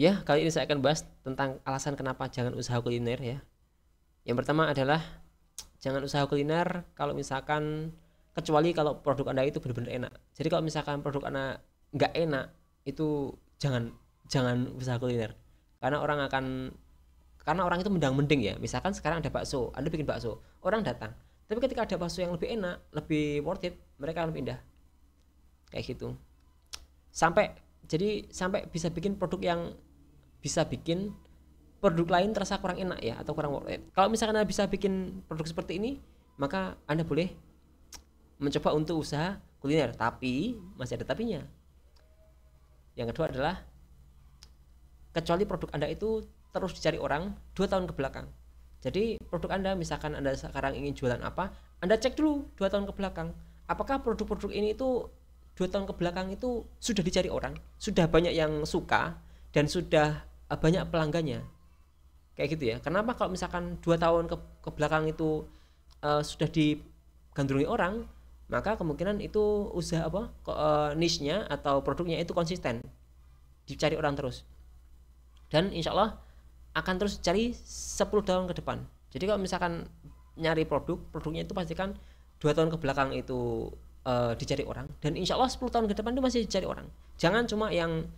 Ya, kali ini saya akan bahas tentang alasan kenapa jangan usaha kuliner ya. Yang pertama adalah jangan usaha kuliner kalau misalkan kecuali kalau produk Anda itu benar-benar enak. Jadi kalau misalkan produk Anda nggak enak itu jangan jangan usaha kuliner. Karena orang akan karena orang itu mendang mending ya. Misalkan sekarang ada bakso, Anda bikin bakso, orang datang. Tapi ketika ada bakso yang lebih enak, lebih worth it, mereka akan pindah. Kayak gitu. Sampai sampai bisa bikin produk yang bisa bikin produk lain terasa kurang enak ya atau kurang worth it. Kalau misalkan Anda bisa bikin produk seperti ini, maka Anda boleh mencoba untuk usaha kuliner, tapi masih ada tapinya. Yang kedua adalah kecuali produk Anda itu terus dicari orang 2 tahun ke belakang. Jadi produk Anda misalkan Anda sekarang ingin jualan apa, Anda cek dulu 2 tahun ke belakang. Apakah produk-produk ini itu 2 tahun ke belakang itu sudah dicari orang, sudah banyak yang suka dan sudah banyak pelanggannya. Kayak gitu ya. Kenapa kalau misalkan 2 tahun ke belakang itu sudah digandrungi orang, maka kemungkinan itu usaha apa niche-nya atau produknya itu konsisten dicari orang terus, dan insya Allah akan terus cari 10 tahun ke depan. Jadi kalau misalkan nyari produknya itu pastikan 2 tahun ke belakang itu dicari orang, dan insya Allah 10 tahun ke depan itu masih dicari orang. Jangan cuma yang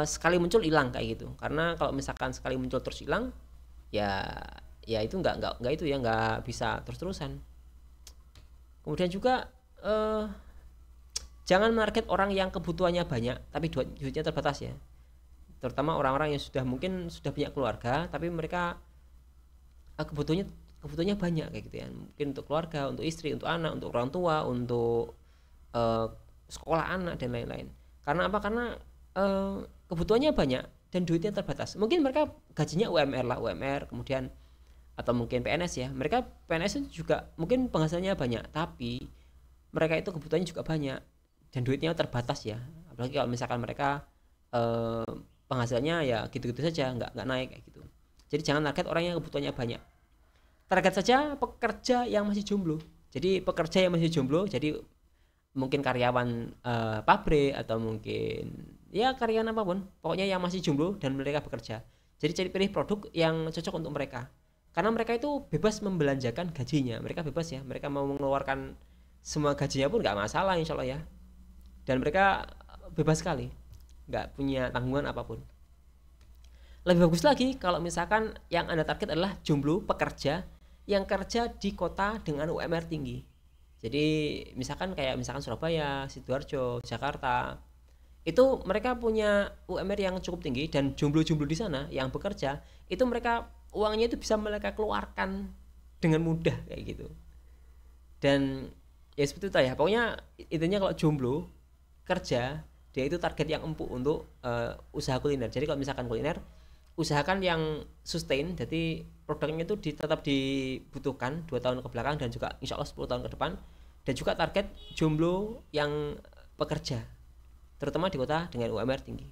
sekali muncul hilang kayak gitu, karena kalau misalkan sekali muncul terus hilang, ya ya itu nggak itu ya, nggak bisa terus terusan. Kemudian juga eh, jangan market orang yang kebutuhannya banyak tapi duitnya terbatas ya, terutama orang-orang yang sudah mungkin sudah punya keluarga tapi mereka kebutuhannya kebutuhannya banyak kayak gitu ya, mungkin untuk keluarga, untuk istri, untuk anak, untuk orang tua, untuk eh, sekolah anak dan lain-lain. Karena apa? Karena kebutuhannya banyak dan duitnya terbatas. Mungkin mereka gajinya UMR lah, UMR, kemudian atau mungkin PNS ya. Mereka PNS itu juga mungkin penghasilannya banyak, tapi mereka itu kebutuhannya juga banyak dan duitnya terbatas ya. Apalagi kalau misalkan mereka eh, penghasilannya ya gitu-gitu saja, nggak naik kayak gitu. Jadi jangan target orang yang kebutuhannya banyak. Target saja pekerja yang masih jomblo. Jadi pekerja yang masih jomblo, jadi mungkin karyawan pabrik atau mungkin ya karyawan apapun, pokoknya yang masih jomblo dan mereka bekerja. Jadi cari pilih produk yang cocok untuk mereka, karena mereka itu bebas membelanjakan gajinya, mereka bebas ya, mereka mau mengeluarkan semua gajinya pun nggak masalah insya Allah ya, dan mereka bebas sekali, nggak punya tanggungan apapun. Lebih bagus lagi kalau misalkan yang anda target adalah jomblo pekerja yang kerja di kota dengan UMR tinggi. Jadi misalkan kayak misalkan Surabaya, Sidoarjo, Jakarta, itu mereka punya UMR yang cukup tinggi, dan jomblo-jomblo di sana yang bekerja itu mereka uangnya itu bisa mereka keluarkan dengan mudah kayak gitu. Dan ya seperti itu ya, pokoknya intinya kalau jomblo kerja, dia itu target yang empuk untuk usaha kuliner. Jadi kalau misalkan kuliner, usahakan yang sustain, jadi produknya itu tetap dibutuhkan 2 tahun ke belakang dan juga insya Allah 10 tahun ke depan. Dan juga target jomblo yang pekerja, terutama di kota dengan UMR tinggi.